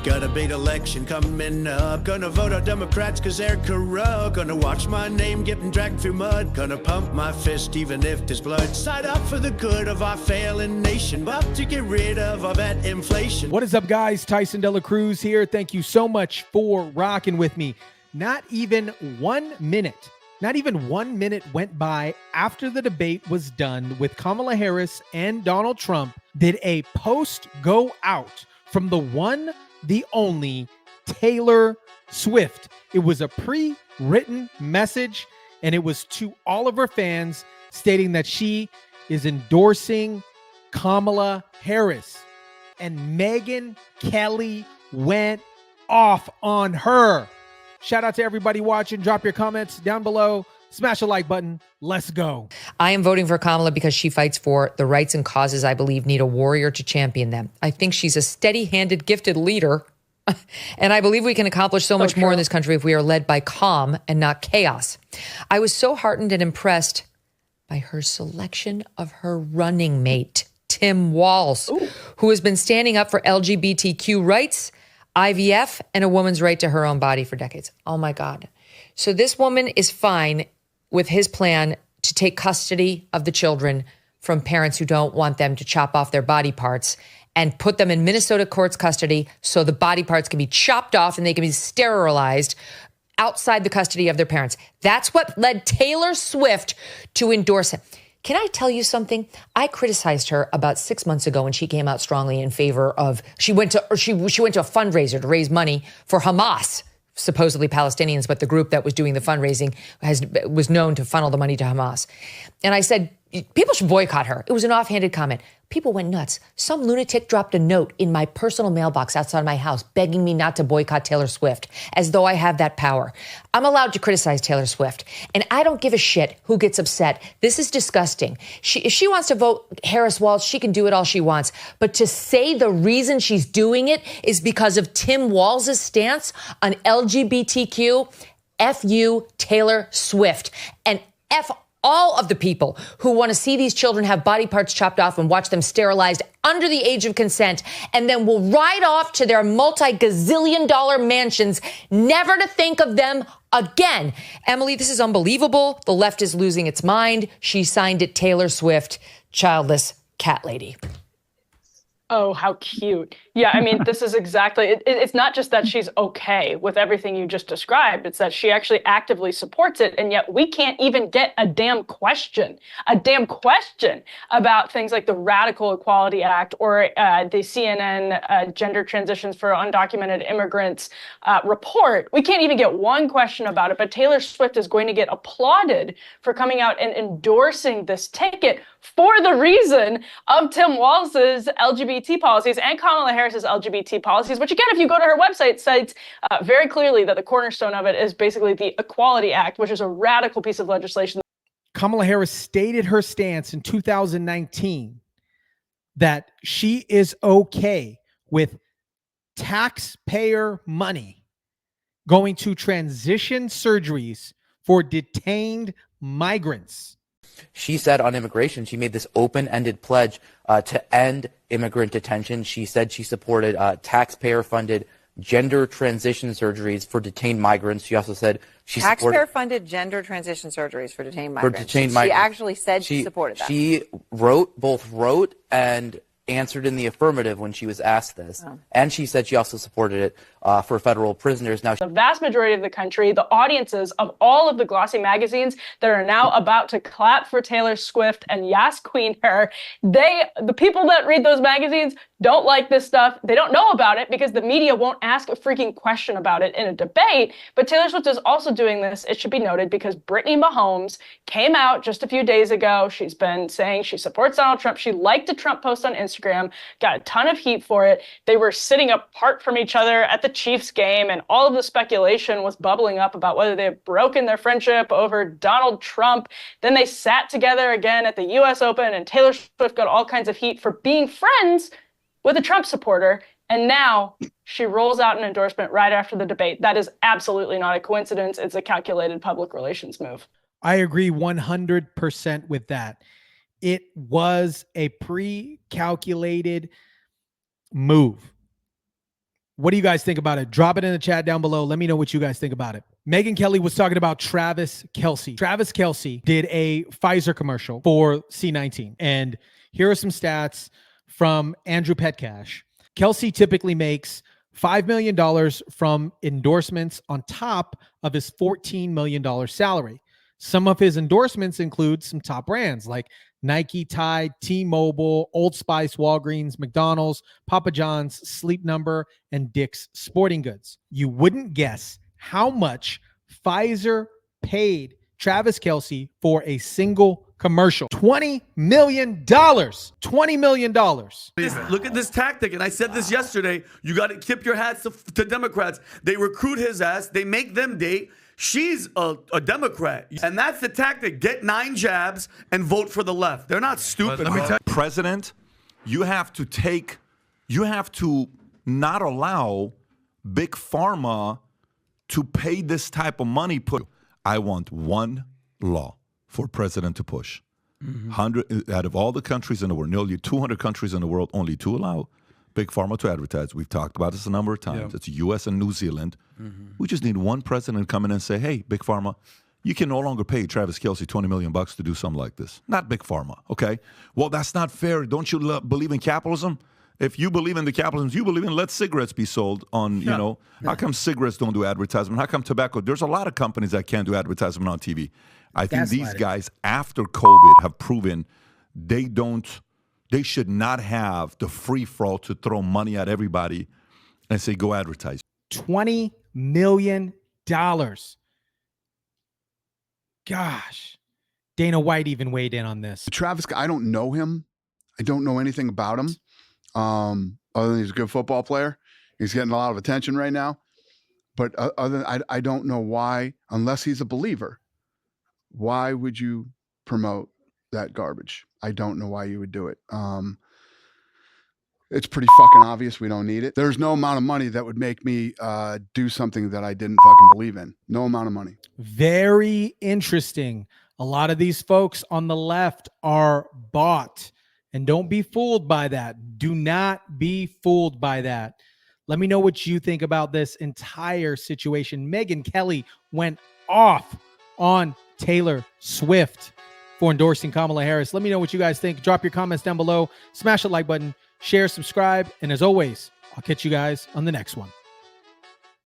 Got a big election coming up. Gonna vote on Democrats cause they're corrupt. Gonna watch my name getting dragged through mud. Gonna pump my fist even if there's blood. Side up for the good of our failing nation. About to get rid of all that inflation. What is up, guys? Tyson Dela Cruz here. Thank you so much for rocking with me. Not even 1 minute went by after the debate was done with Kamala Harris and Donald Trump did a post go out from the one, the only Taylor Swift. It was a pre-written message, and it was to all of her fans stating that she is endorsing Kamala Harris. And Megyn Kelly went off on her. Shout out to everybody watching. Drop your comments down below. Smash a like button. Let's go. I am voting for Kamala because she fights for the rights and causes I believe need a warrior to champion them. I think she's a steady-handed, gifted leader. And I believe we can accomplish so much more in this country if we are led by calm and not chaos. I was so heartened and impressed by her selection of her running mate, Tim Walz, who has been standing up for LGBTQ rights, IVF, and a woman's right to her own body for decades. Oh my God. So this woman is fine with his plan to take custody of the children from parents who don't want them to chop off their body parts and put them in Minnesota court's custody so the body parts can be chopped off and they can be sterilized outside the custody of their parents. That's what led Taylor Swift to endorse him. Can I tell you something? I criticized her about 6 months ago when she came out strongly in favor of, she went to a fundraiser to raise money for Hamas, supposedly Palestinians, but the group that was doing the fundraising was known to funnel the money to Hamas. And I said, people should boycott her. It was an offhanded comment. People went nuts. Some lunatic dropped a note in my personal mailbox outside my house begging me not to boycott Taylor Swift, as though I have that power. I'm allowed to criticize Taylor Swift, and I don't give a shit who gets upset. This is disgusting. If she wants to vote Harris Walz, she can do it all she wants. But to say the reason she's doing it is because of Tim Walz's stance on LGBTQ, F you, Taylor Swift, and F all of the people who want to see these children have body parts chopped off and watch them sterilized under the age of consent, and then will ride off to their multi-gazillion-dollar mansions, never to think of them again. Emily, this is unbelievable. The left is losing its mind. She signed it Taylor Swift, childless cat lady. Oh, how cute. Yeah, I mean, this is exactly, it's not just that she's okay with everything you just described. It's that she actually actively supports it. And yet we can't even get a damn question about things like the Radical Equality Act or the CNN Gender Transitions for Undocumented Immigrants report. We can't even get one question about it. But Taylor Swift is going to get applauded for coming out and endorsing this ticket for the reason of Tim Walz's LGBT policies and Kamala Harris's LGBT policies, which again, if you go to her website, cites very clearly that the cornerstone of it is basically the Equality Act, which is a radical piece of legislation. Kamala Harris stated her stance in 2019 that she is okay with taxpayer money going to transition surgeries for detained migrants. She said on immigration, she made this open-ended pledge to end immigrant detention. She said she supported taxpayer-funded gender transition surgeries for detained migrants. She also said she supported taxpayer-funded gender transition surgeries for detained migrants. She actually said she supported that. She both wrote and answered in the affirmative when she was asked this. And she said she also supported it for federal prisoners. Now, the vast majority of the country, the audiences of all of the glossy magazines that are now about to clap for Taylor Swift and Yas Queen her, the people that read those magazines don't like this stuff. They don't know about it because the media won't ask a freaking question about it in a debate. But Taylor Swift is also doing this, it should be noted, because Brittany Mahomes came out just a few days ago. She's been saying she supports Donald Trump. She liked a Trump post on Instagram, got a ton of heat for it. They were sitting apart from each other at the Chiefs game, and all of the speculation was bubbling up about whether they had broken their friendship over Donald Trump. Then they sat together again at the US Open, and Taylor Swift got all kinds of heat for being friends with a Trump supporter, and now she rolls out an endorsement right after the debate. That is absolutely not a coincidence. It's a calculated public relations move. I agree 100% with that. It was a pre-calculated move. What do you guys think about it? Drop it in the chat down below. Let me know what you guys think about it. Megyn Kelly was talking about Travis Kelce. Travis Kelce did a Pfizer commercial for C19. And here are some stats from Andrew Petcash. Kelce typically makes $5 million from endorsements on top of his $14 million salary. Some of his endorsements include some top brands like Nike, Tide, T-Mobile, Old Spice, Walgreens, McDonald's, Papa John's, Sleep Number, and Dick's Sporting Goods. You wouldn't guess how much Pfizer paid Travis Kelce for a single commercial. $20 million. $20 million. Look at this tactic, and I said this yesterday. You got to tip your hats to Democrats. They recruit his ass. They make them date. She's a Democrat, and that's the tactic. Get 9 jabs and vote for the left. They're not stupid. Let me tell you, President, you have to not allow Big Pharma to pay this type of money. I want one law for president to push. 100 out of all the countries in the world, nearly 200 countries in the world, only 2 allow Big Pharma to advertise. We've talked about this a number of times. It's U.S. and New Zealand. We just need one president to come in and say, hey, Big Pharma, you can no longer pay Travis Kelce $20 million to do something like this. Not Big Pharma, okay? Well, that's not fair. Don't you believe in capitalism? If you believe in the capitalism, you believe in let cigarettes be sold on, how come cigarettes don't do advertisement? How come tobacco? There's a lot of companies that can't do advertisement on TV. I think these guys, after COVID, have proven they should not have the free for all to throw money at everybody and say, go advertise. $20 million. Gosh. Dana White even weighed in on this. Travis, I don't know him. I don't know anything about him. Other than he's a good football player. He's getting a lot of attention right now. But I don't know why, unless he's a believer, why would you promote that garbage? I don't know why you would do it. It's pretty fucking obvious we don't need it. There's no amount of money that would make me do something that I didn't fucking believe in. No amount of money. Very interesting. A lot of these folks on the left are bought. And don't be fooled by that. Do not be fooled by that. Let me know what you think about this entire situation. Megyn Kelly went off on Taylor Swift for endorsing Kamala Harris. Let me know what you guys think. Drop your comments down below. Smash the like button. Share, subscribe. And as always, I'll catch you guys on the next one.